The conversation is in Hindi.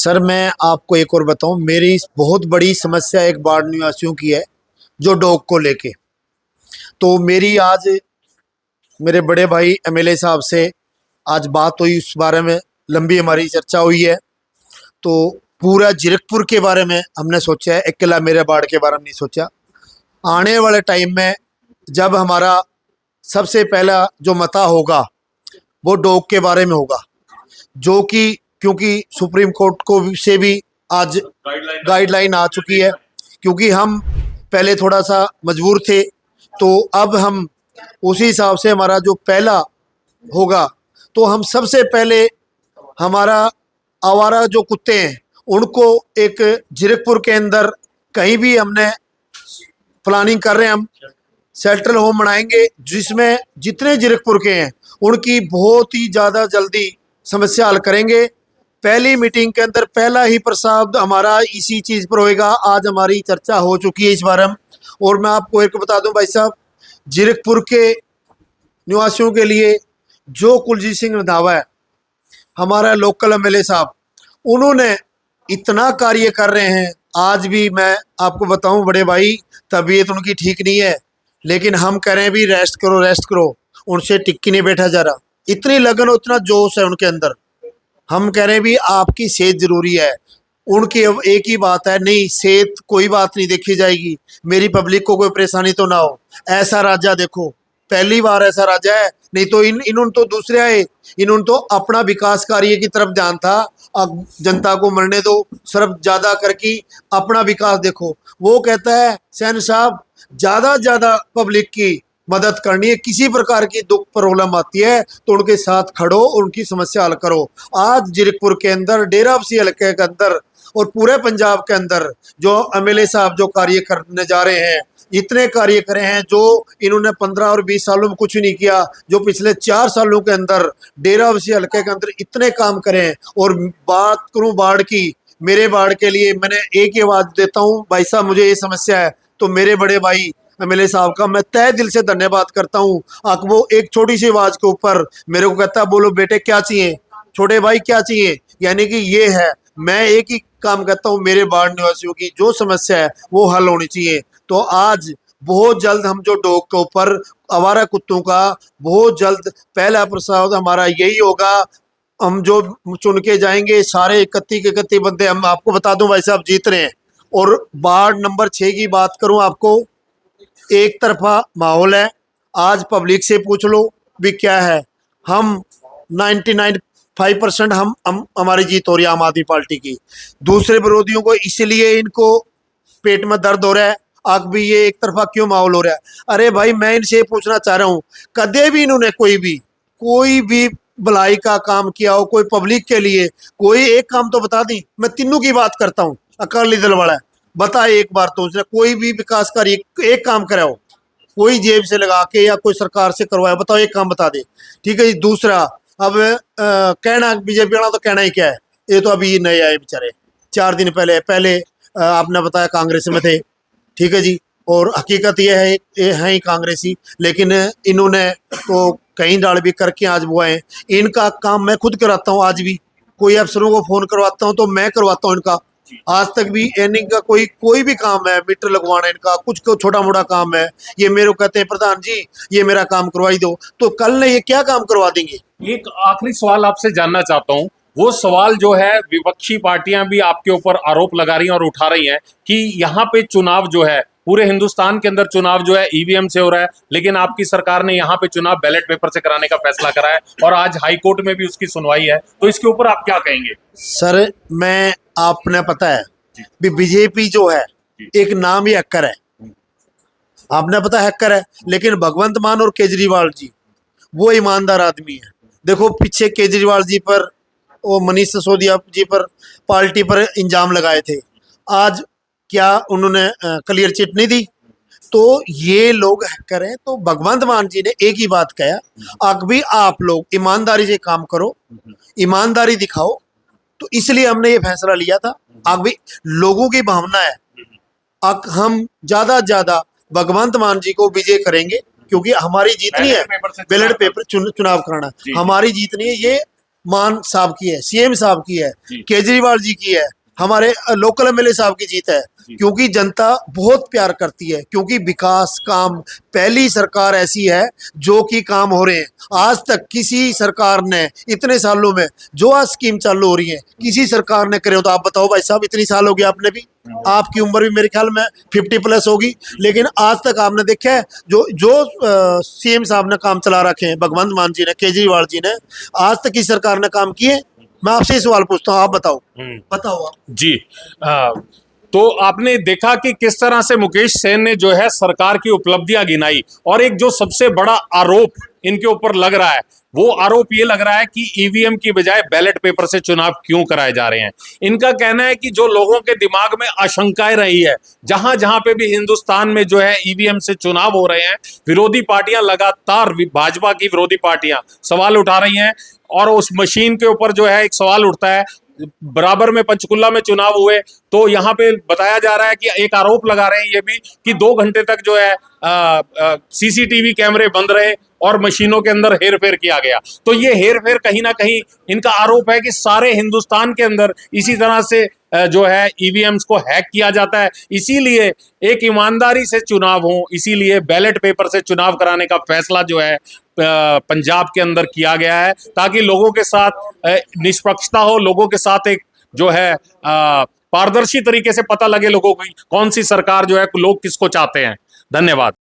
सर मैं आपको एक और बताऊं, मेरी बहुत बड़ी समस्या एक बाढ़ निवासियों की है, जो डॉग को लेके। तो मेरी आज मेरे बड़े भाई एमएलए साहब से आज बात हुई, उस बारे में लंबी हमारी चर्चा हुई है। तो पूरा जीरकपुर के बारे में हमने सोचा है, अकेला मेरे बाढ़ के बारे में नहीं सोचा। आने वाले टाइम में जब हमारा सबसे पहला जो मता होगा वो डॉग के बारे में होगा, जो कि क्योंकि सुप्रीम कोर्ट को से भी आज गाइडलाइन आ चुकी है। क्योंकि हम पहले थोड़ा सा मजबूर थे, तो अब हम उसी हिसाब से हमारा जो पहला होगा, तो हम सबसे पहले हमारा आवारा जो कुत्ते हैं उनको एक जीरकपुर के अंदर कहीं भी हमने प्लानिंग कर रहे हैं, हम सेंट्रल होम बनाएंगे जिसमें जितने जीरकपुर के हैं उनकी बहुत ही ज़्यादा जल्दी समस्या हल करेंगे। पहली मीटिंग के अंदर पहला ही प्रस्ताव हमारा इसी चीज़ पर होएगा। आज हमारी चर्चा हो चुकी है इस बारे में। और मैं आपको एक बता दूं भाई साहब, जीरकपुर के निवासियों के लिए जो कुलजीत सिंह रंधावा है, हमारा लोकल एमएलए साहब, उन्होंने इतना कार्य कर रहे हैं। आज भी मैं आपको बताऊं बड़े भाई, तबीयत उनकी ठीक नहीं है, लेकिन हम कह रहे हैं भी रेस्ट करो रेस्ट करो, उनसे टिक्की नहीं बैठा जा रहा। इतनी लगन और इतना जोश है उनके अंदर। हम कह रहे हैं भी आपकी सेहत जरूरी है। उनकी अब एक ही बात है, नहीं सेहत कोई बात नहीं देखी जाएगी, मेरी पब्लिक को कोई परेशानी तो ना हो। ऐसा राजा देखो, पहली बार ऐसा राजा है। नहीं तो इन्होंने तो दूसरे आए, इन्होंने तो अपना विकास कार्य की तरफ ध्यान था। अब जनता को मरने दो, सिर्फ ज्यादा करके अपना विकास देखो। वो कहता है सैन साहब, ज्यादा पब्लिक की मदद करनी है, किसी प्रकार की दुख प्रॉब्लम आती है तो उनके साथ खड़ो और उनकी समस्या हल करो। आज जीरकपुर के अंदर, डेराबस्सी हल्के के अंदर और पूरे पंजाब के अंदर जो एमएलए साहब जो कार्य करने जा रहे हैं, इतने कार्य करे हैं जो इन्होंने 15 और 20 सालों में कुछ नहीं किया, जो पिछले 4 सालों के अंदर डेराबस्सी हल्के के अंदर इतने काम करे हैं। और बात करूं बाढ़ की, मेरे बाढ़ के लिए मैंने एक ही आवाज देता हूं, भाई साहब मुझे ये समस्या है, तो मेरे बड़े भाई एमएलए साहब का मैं तहे दिल से धन्यवाद करता हूँ। वो एक छोटी सी आवाज के ऊपर मेरे को कहता है बोलो बेटे क्या चाहिए, छोटे भाई क्या चाहिए। यानी कि ये है, मैं एक ही काम करता हूँ, मेरे बाढ़ निवासियों की जो समस्या है वो हल होनी चाहिए। तो आज बहुत जल्द हम जो डॉग के ऊपर आवारा कुत्तों का बहुत जल्द पहला प्रस्ताव हमारा यही होगा। हम जो चुन के जाएंगे सारे 31 के 31 बंदे, हम आपको बता दूं भाई साहब जीत रहे हैं। और वार्ड नंबर 6 की बात करूं आपको, एक तरफा माहौल है। आज पब्लिक से पूछ लो भी क्या है, हम 99.5% हम हमारी जीत हो रही है आम आदमी पार्टी की। दूसरे विरोधियों को इसलिए इनको पेट में दर्द हो रहा है, आग भी ये एक तरफा क्यों माहौल हो रहा है। अरे भाई मैं इनसे पूछना चाह रहा हूँ, कदे भी इन्होंने कोई भी भलाई का काम किया हो, कोई पब्लिक के लिए कोई एक काम तो बता दी। मैं तीनों की बात करता हूँ, अकाली दल वाला है, बता एक बार तो उसने कोई भी विकास कार्य एक काम करा हो, कोई जेब से लगा के या कोई सरकार से करवाया, बताओ एक काम बता दे। ठीक है जी। दूसरा, अब कहना बीजेपी वाला तो कहना ही क्या है, ये तो अभी नए आए बेचारे, 4 दिन पहले आपने बताया कांग्रेस में थे। ठीक है जी। और हकीकत ये है ही कांग्रेसी, लेकिन इन्होंने तो कहीं डाल भी करके आज वो आए। इनका काम मैं खुद कराता हूँ, आज भी कोई अफसरों को फोन करवाता हूँ तो मैं करवाता हूँ इनका। आज तक भी इनका कोई भी काम है, मीटर लगवाना इनका कुछ छोटा मोटा काम है, ये मेरे को कहते हैं प्रधान जी ये मेरा काम करवाई दो, तो कल ने ये क्या काम करवा देंगे। एक आखिरी सवाल आपसे जानना चाहता हूं, वो सवाल जो है विपक्षी पार्टियां भी आपके ऊपर आरोप लगा रही हैं और उठा रही हैं कि यहाँ पे चुनाव जो है, पूरे हिंदुस्तान के अंदर चुनाव जो है ईवीएम से हो रहा है, लेकिन आपकी सरकार ने यहाँ पे चुनाव बैलेट पेपर से कराने का फैसला करा है और आज हाई कोर्ट में भी उसकी सुनवाई है। तो इसके ऊपर आप क्या कहेंगे? सर मैं, आपने पता है भी बीजेपी जो है एक नाम ही हैकर है, आपने पता हैकर है, लेकिन भगवंत मान और केजरीवाल जी वो ईमानदार आदमी है। देखो पीछे केजरीवाल जी पर, वो मनीष सिसोदिया जी पर पार्टी पर इंजाम लगाए थे, आज क्या उन्होंने क्लियर चिट नहीं दी। तो ये लोग हैकर हैं। तो भगवंत मान जी ने एक ही बात कहा, अब भी आप लोग ईमानदारी से काम करो, ईमानदारी दिखाओ। तो इसलिए हमने ये फैसला लिया था। अब भी लोगों की भावना है, अब हम ज्यादा भगवंत मान जी को विजय करेंगे, क्योंकि हमारी जीतनी है बैलेट पेपर चुनाव कराना, हमारी जीतनी है। ये मान साहब की है, सीएम साहब की है, जी। केजरीवाल जी की है, हमारे लोकल एमएलए साहब की जीत है। जी। क्योंकि जनता बहुत प्यार करती है, क्योंकि विकास काम, पहली सरकार ऐसी है जो कि काम हो रहे हैं। आज तक किसी सरकार ने इतने सालों में जो आज स्कीम चालू हो रही है किसी सरकार ने करे हो? तो आप बताओ भाई साहब, इतनी साल हो गया आपने भी, आपकी उम्र भी मेरे ख्याल में 50+ होगी, लेकिन आज तक आपने देखा है जो जो सीएम साहब ने काम चला रखे हैं, भगवंत मान जी ने, केजरीवाल जी ने, आज तक किस सरकार ने काम किए? मैं आपसे ही सवाल पूछता हूँ, आप बताओ, बताओ आप। जी। तो आपने देखा कि किस तरह से मुकेश सेन ने जो है सरकार की उपलब्धियां गिनाई, और एक जो सबसे बड़ा आरोप इनके ऊपर लग रहा है वो आरोप ये लग रहा है कि ईवीएम की बजाय बैलेट पेपर से चुनाव क्यों कराए जा रहे हैं। इनका कहना है कि जो लोगों के दिमाग में आशंकाएं रही है, जहां जहां पे भी हिंदुस्तान में जो है ईवीएम से चुनाव हो रहे हैं, विरोधी पार्टियां लगातार, भाजपा की विरोधी पार्टियां सवाल उठा रही हैं, और उस मशीन के ऊपर जो है एक सवाल उठता है। बराबर में पंचकुला में चुनाव हुए तो यहाँ पे बताया जा रहा है कि एक आरोप लगा रहे हैं ये भी कि 2 घंटे तक जो है सीसीटीवी कैमरे बंद रहे और मशीनों के अंदर हेरफेर किया गया। तो ये हेरफेर कहीं ना कहीं इनका आरोप है कि सारे हिंदुस्तान के अंदर इसी तरह से जो है ईवीएम्स को हैक किया जाता है। इसीलिए एक ईमानदारी से चुनाव हो, इसीलिए बैलेट पेपर से चुनाव कराने का फैसला जो है पंजाब के अंदर किया गया है, ताकि लोगों के साथ निष्पक्षता हो, लोगों के साथ एक जो है पारदर्शी तरीके से पता लगे लोगों को कौन सी सरकार जो है, लोग किसको चाहते हैं। धन्यवाद।